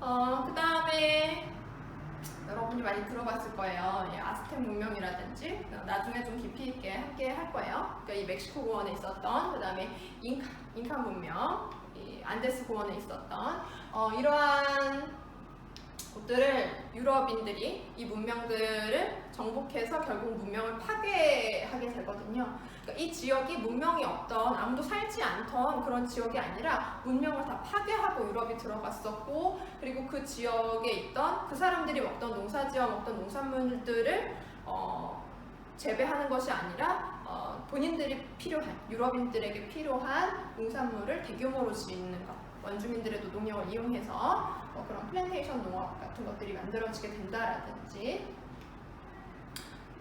그 다음에 여러분이 많이 들어봤을 거예요. 아스텍 문명이라든지 나중에 좀 깊이 있게 함께 할 거예요. 그러니까 이 멕시코 고원에 있었던, 그 다음에 잉카 문명, 이 안데스 고원에 있었던 이러한 곳들을 유럽인들이 이 문명들을 정복해서 결국 문명을 파괴하게 되거든요. 그러니까 이 지역이 문명이 없던, 아무도 살지 않던 그런 지역이 아니라 문명을 다 파괴하고 유럽이 들어갔었고, 그리고 그 지역에 있던 그 사람들이 먹던 농사지어 먹던 농산물들을 재배하는 것이 아니라 본인들이 필요한, 유럽인들에게 필요한 농산물을 대규모로 짓는 것, 원주민들의 노동력을 이용해서 그런 플랜테이션 농업 같은 것들이 만들어지게 된다라든지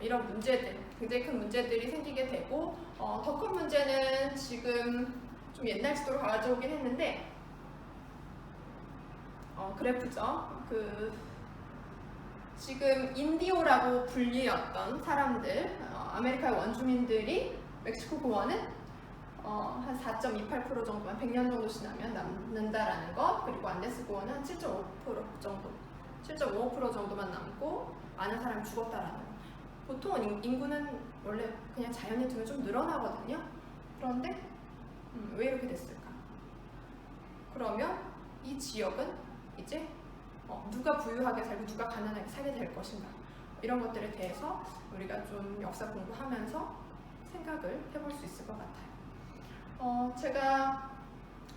이런 문제들, 굉장히 큰 문제들이 생기게 되고, 더 큰 문제는 지금 좀 옛날 지도로 가져오긴 했는데 그래프죠. 지금 인디오라고 불리었던 사람들, 아메리카의 원주민들이 멕시코 고원은 한 4.28% 정도만 100년 정도 지나면 남는다라는 것, 그리고 안데스 고원은 7.5% 정도, 7.55% 정도만 남고 많은 사람이 죽었다라는 것. 보통은 인구는 원래 그냥 자연에 두면 좀 늘어나거든요. 그런데 왜 이렇게 됐을까? 그러면 이 지역은 이제 누가 부유하게 살고 누가 가난하게 살게 될 것인가, 이런 것들에 대해서 우리가 좀 역사 공부하면서 생각을 해볼 수 있을 것 같아요. 제가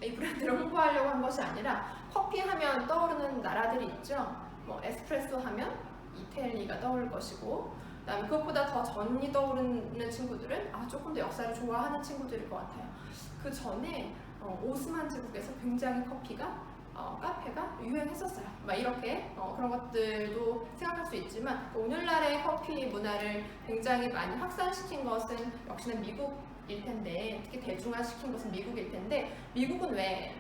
이 브랜드를 홍보하려고 한 것이 아니라, 커피 하면 떠오르는 나라들이 있죠. 에스프레소 하면 이태리가 떠오를 것이고, 그다음에 그것보다 더 전이 떠오르는 친구들은 조금 더 역사를 좋아하는 친구들일 것 같아요. 그 전에 오스만 제국에서 굉장히 커피가 카페가 유행했었어요. 막 이렇게 그런 것들도 생각할 수 있지만, 오늘날의 커피 문화를 굉장히 많이 확산시킨 것은 역시나 미국일 텐데, 특히 대중화시킨 것은 미국일 텐데, 미국은 왜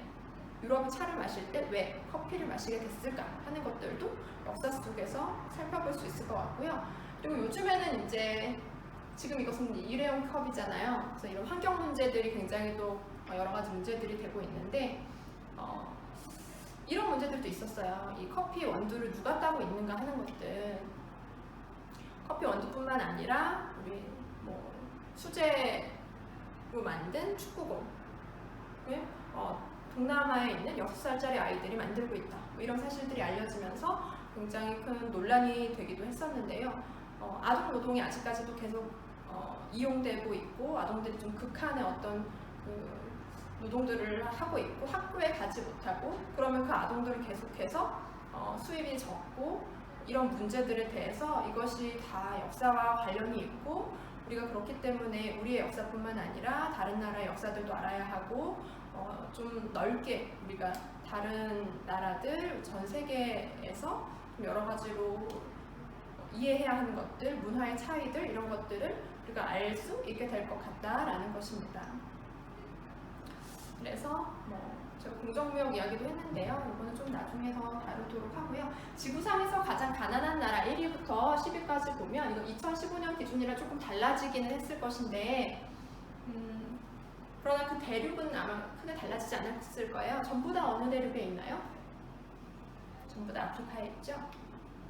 유럽이 차를 마실 때 왜 커피를 마시게 됐을까 하는 것들도 역사 속에서 살펴볼 수 있을 것 같고요. 그리고 요즘에는 이제 지금 이것은 일회용 컵이잖아요. 그래서 이런 환경 문제들이 굉장히 또 여러 가지 문제들이 되고 있는데, 이런 문제들도 있었어요. 이 커피 원두를 누가 따고 있는가 하는 것들. 커피 원두뿐만 아니라 우리 수제로 만든 축구공을 동남아에 있는 6살짜리 아이들이 만들고 있다, 이런 사실들이 알려지면서 굉장히 큰 논란이 되기도 했었는데요. 아동 노동이 아직까지도 계속 이용되고 있고, 아동들이 좀 극한의 어떤 노동들을 하고 있고, 학교에 가지 못하고, 그러면 그 아동들을 계속해서 수입이 적고, 이런 문제들에 대해서 이것이 다 역사와 관련이 있고, 우리가 그렇기 때문에 우리의 역사뿐만 아니라 다른 나라의 역사들도 알아야 하고, 좀 넓게 우리가 다른 나라들, 전 세계에서 여러 가지로 이해해야 하는 것들, 문화의 차이들, 이런 것들을 우리가 알 수 있게 될 것 같다라는 것입니다. 그래서 제가 공정무역 이야기도 했는데요. 이거는 좀 나중에 더 다루도록 하고요. 지구상에서 가장 가난한 나라 1위부터 10위까지 보면, 이거 2015년 기준이라 조금 달라지기는 했을 것인데, 그러나 그 대륙은 아마 크게 달라지지 않았을 거예요. 전부 다 어느 대륙에 있나요? 전부 다 아프리카에 있죠?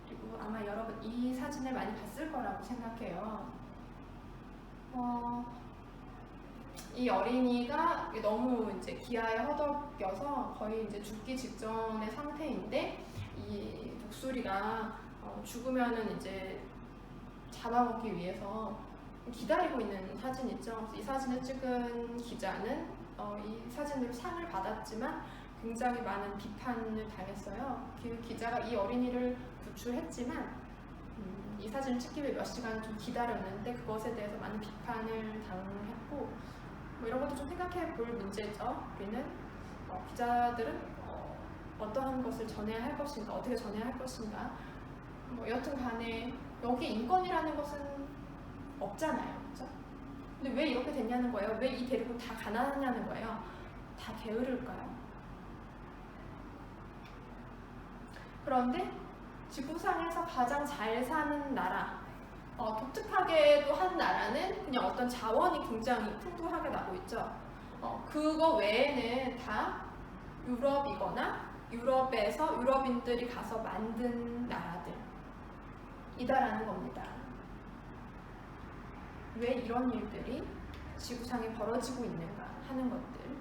그리고 아마 여러분 이 사진을 많이 봤을 거라고 생각해요. 이 어린이가 너무 이제 기아에 허덕여서 거의 이제 죽기 직전의 상태인데, 이 독수리가 죽으면은 이제 잡아먹기 위해서 기다리고 있는 사진 있죠. 이 사진을 찍은 기자는 이 사진으로 상을 받았지만 굉장히 많은 비판을 당했어요. 그 기자가 이 어린이를 구출했지만 이 사진을 찍기 위해 몇 시간 좀 기다렸는데 그것에 대해서 많은 비판을 당했고, 이런 것도 좀 생각해 볼 문제죠. 우리는 기자들은 어떠한 것을 전해야 할 것인가, 어떻게 전해야 할 것인가. 여튼 간에 여기 인권이라는 것은 없잖아요. 그렇죠? 근데 왜 이렇게 됐냐는 거예요. 왜 이 대륙은 다 가난하냐는 거예요. 다 게으를까요? 그런데 지구상에서 가장 잘 사는 나라, 독특하게도 한 나라는 그냥 어떤 자원이 굉장히 풍부하게 나고 있죠. 그거 외에는 다 유럽이거나 유럽인들이 가서 만든 나라들이다라는 겁니다. 왜 이런 일들이 지구상에 벌어지고 있는가 하는 것들.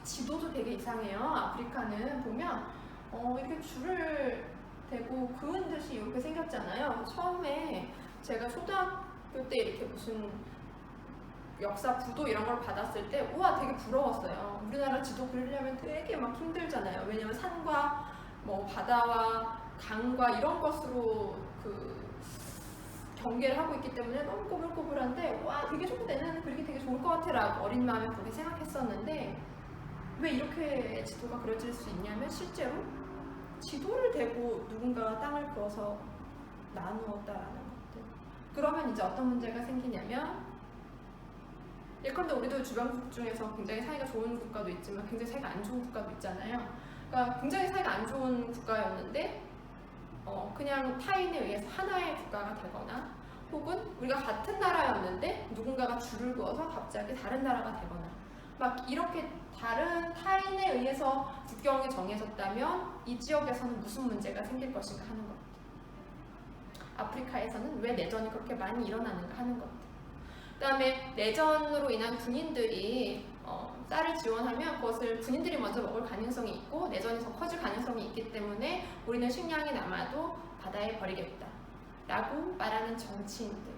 지도도 되게 이상해요. 아프리카는 보면 이렇게 줄을 대고 그은 듯이 이렇게 생겼잖아요. 처음에 제가 초등학교 때 이렇게 무슨 역사 부도 이런 걸 받았을 때 우와 되게 부러웠어요. 우리나라 지도 그리려면 되게 막 힘들잖아요. 왜냐면 산과 뭐 바다와 강과 이런 것으로 그 경계를 하고 있기 때문에 너무 꼬불꼬불한데 와 되게 좋고 내년에는 그리기 되게 좋을 것 같아 라고 어린 마음에 그렇게 생각했었는데 왜 이렇게 지도가 그려질 수 있냐면 실제로 지도를 대고 누군가가 땅을 그어서 나누었다라는 것들. 그러면 이제 어떤 문제가 생기냐면 예컨대 우리도 주변국 중에서 굉장히 사이가 좋은 국가도 있지만 굉장히 사이가 안 좋은 국가도 있잖아요. 그러니까 굉장히 사이가 안 좋은 국가였는데 그냥 타인에 의해서 하나의 국가가 되거나 혹은 우리가 같은 나라였는데 누군가가 줄을 그어서 갑자기 다른 나라가 되거나 막 이렇게 다른 타인에 의해서 국경이 정해졌다면 이 지역에서는 무슨 문제가 생길 것인가 하는 것. 아프리카에서는 왜 내전이 그렇게 많이 일어나는가 하는 것. 그 다음에 내전으로 인한 군인들이 쌀을 지원하면 그것을 군인들이 먼저 먹을 가능성이 있고 내전이 더 커질 가능성이 있기 때문에 우리는 식량이 남아도 바다에 버리겠다 라고 말하는 정치인들.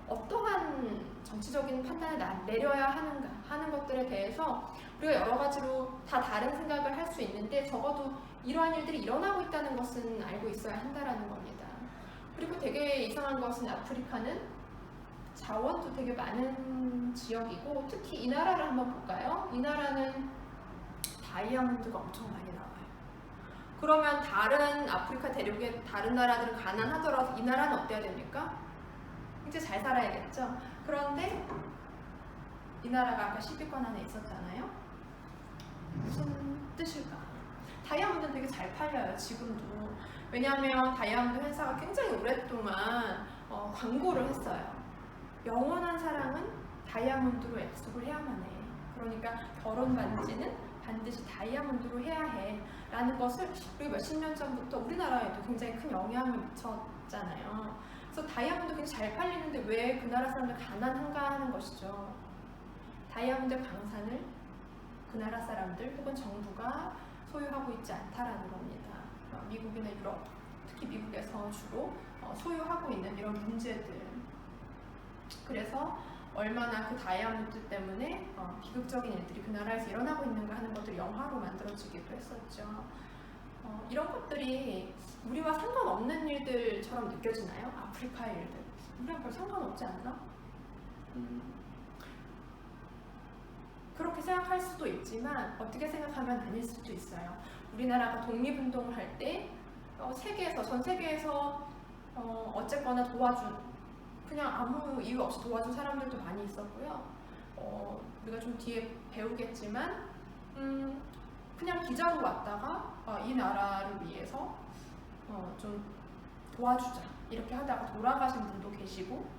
어떠한 정치적인 판단을 내려야 하는가 하는 것들에 대해서 우리가 여러 가지로 다 다른 생각을 할 수 있는데 적어도 이러한 일들이 일어나고 있다는 것은 알고 있어야 한다는 겁니다. 그리고 되게 이상한 것은 아프리카는 자원도 되게 많은 지역이고 특히 이 나라를 한번 볼까요? 이 나라는 다이아몬드가 엄청 많이 나와요. 그러면 다른 아프리카 대륙의 다른 나라들은 가난하더라도 이 나라는 어때야 됩니까? 이제 잘 살아야겠죠? 그런데 이 나라가 아까 10위권 안에 있었잖아요? 무슨 뜻일까? 다이아몬드는 되게 잘 팔려요, 지금도. 왜냐하면 다이아몬드 회사가 굉장히 오랫동안 광고를 했어요. 영원한 사랑은 다이아몬드로 약속을 해야만 해. 그러니까 결혼 반지는 반드시 다이아몬드로 해야 해 라는 것을 그리고 몇십 년 전부터 우리나라에도 굉장히 큰 영향을 미쳤잖아요. 그래서 다이아몬드 굉장히 잘 팔리는데 왜 그 나라 사람들 가난한가 하는 것이죠. 다이아몬드 강산을 그 나라 사람들 혹은 정부가 소유하고 있지 않다라는 겁니다. 미국이나 유럽, 특히 미국에서 주로 소유하고 있는 이런 문제들. 그래서 얼마나 그 다이아몬드 때문에 비극적인 일들이 그 나라에서 일어나고 있는가 하는 것들이 영화로 만들어지기도 했었죠. 이런 것들이 우리와 상관없는 일들처럼 느껴지나요? 아프리카의 일들. 우리랑 별 상관없지 않나? 그렇게 생각할 수도 있지만 어떻게 생각하면 아닐 수도 있어요. 우리나라가 독립운동을 할 때 전 세계에서 어쨌거나 도와준 그냥 아무 이유 없이 도와준 사람들도 많이 있었고요. 우리가 좀 뒤에 배우겠지만 그냥 기자로 왔다가 이 나라를 위해서 좀 도와주자 이렇게 하다가 돌아가신 분도 계시고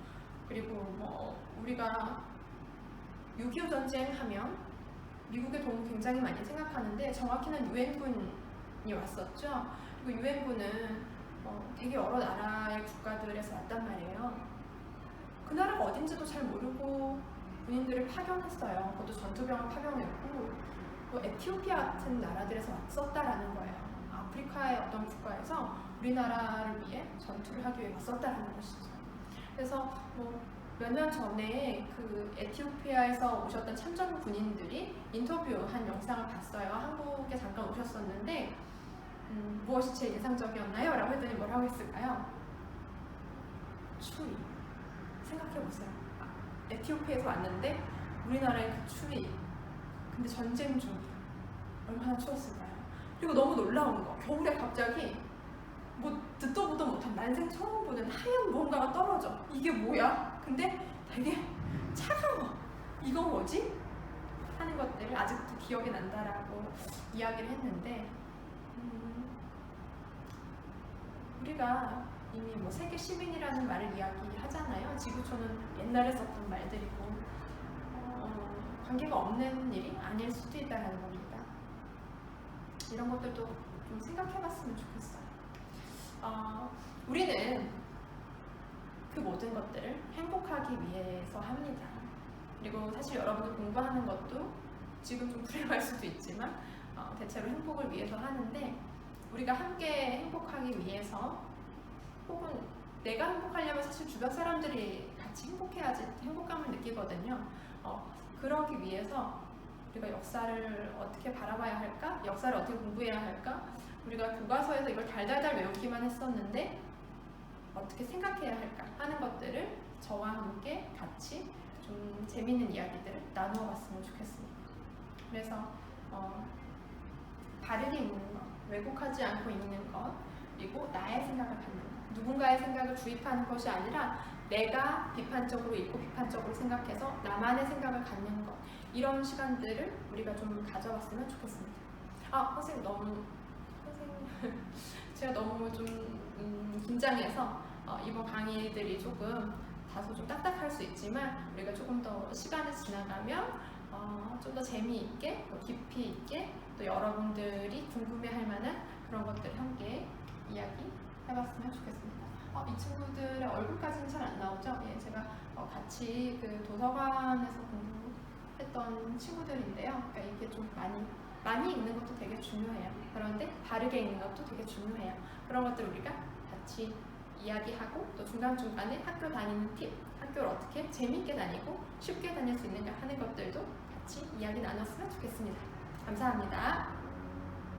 그리고 우리가 6.25 전쟁 하면 미국의 도움을 굉장히 많이 생각하는데 정확히는 유엔군이 왔었죠. 그리고 유엔군은 되게 여러 나라의 국가들에서 왔단 말이에요. 그 나라가 어딘지도 잘 모르고 군인들을 파견했어요. 그것도 전투병을 파견했고 또 에티오피아 같은 나라들에서 왔었다라는 거예요. 아프리카의 어떤 국가에서 우리나라를 위해 전투를 하기 위해 왔었다라는 것이죠. 그래서 몇 년 전에 그 에티오피아에서 오셨던 참전 군인들이 인터뷰한 영상을 봤어요. 한국에 잠깐 오셨었는데 무엇이 제일 인상적이었나요? 라고 했더니 뭐라고 했을까요? 추위. 생각해보세요. 에티오피아에서 왔는데 우리나라의 그 추위. 근데 전쟁 중 얼마나 추웠을까요? 그리고 너무 놀라운 거. 겨울에 갑자기 듣도 보도 못한 난생 처음 보는 하얀 무언가가 떨어져. 이게 뭐야? 근데 되게 차가워. 이건 뭐지? 하는 것들을 아직도 기억이 난다라고 이야기를 했는데 우리가 이미 세계 시민이라는 말을 이야기하잖아요. 지구촌은 옛날에 썼던 말들이고 관계가 없는 일이 아닐 수도 있다는 겁니다. 같이 이런 것들도 좀 생각해봤으면 좋겠어요. 우리는 그 모든 것들을 행복하기 위해서 합니다. 그리고 사실 여러분들 공부하는 것도 지금 좀 불행할 수도 있지만 대체로 행복을 위해서 하는데, 우리가 함께 행복하기 위해서, 혹은 내가 행복하려면 사실 주변 사람들이 같이 행복해야지 행복감을 느끼거든요. 그러기 위해서 우리가 역사를 어떻게 바라봐야 할까? 역사를 어떻게 공부해야 할까? 우리가 교과서에서 이걸 달달달 외우기만 했었는데 어떻게 생각해야 할까 하는 것들을 저와 함께 같이 좀 재밌는 이야기들을 나누어 봤으면 좋겠습니다. 그래서 바르게 읽는 것, 왜곡하지 않고 읽는 것, 그리고 나의 생각을 갖는 것, 누군가의 생각을 주입하는 것이 아니라 내가 비판적으로 읽고 비판적으로 생각해서 나만의 생각을 갖는 것, 이런 시간들을 우리가 좀 가져봤으면 좋겠습니다. 선생님 제가 너무 좀 긴장해서 이번 강의들이 조금 다소 좀 딱딱할 수 있지만, 우리가 조금 더 시간이 지나가면 좀 더 재미있게, 또 깊이 있게, 또 여러분들이 궁금해할 만한 그런 것들을 함께 이야기해봤으면 좋겠습니다. 이 친구들의 얼굴까지는 잘 안 나오죠? 예, 제가 같이 그 도서관에서 공부했던 친구들인데요. 그러니까 이게 좀 많이 읽는 것도 되게 중요해요. 그런데 바르게 읽는 것도 되게 중요해요. 그런 것들 우리가 같이 이야기하고, 또 중간중간에 학교 다니는 팁, 학교를 어떻게 재미있게 다니고 쉽게 다닐 수 있는가 하는 것들도 같이 이야기 나눴으면 좋겠습니다. 감사합니다.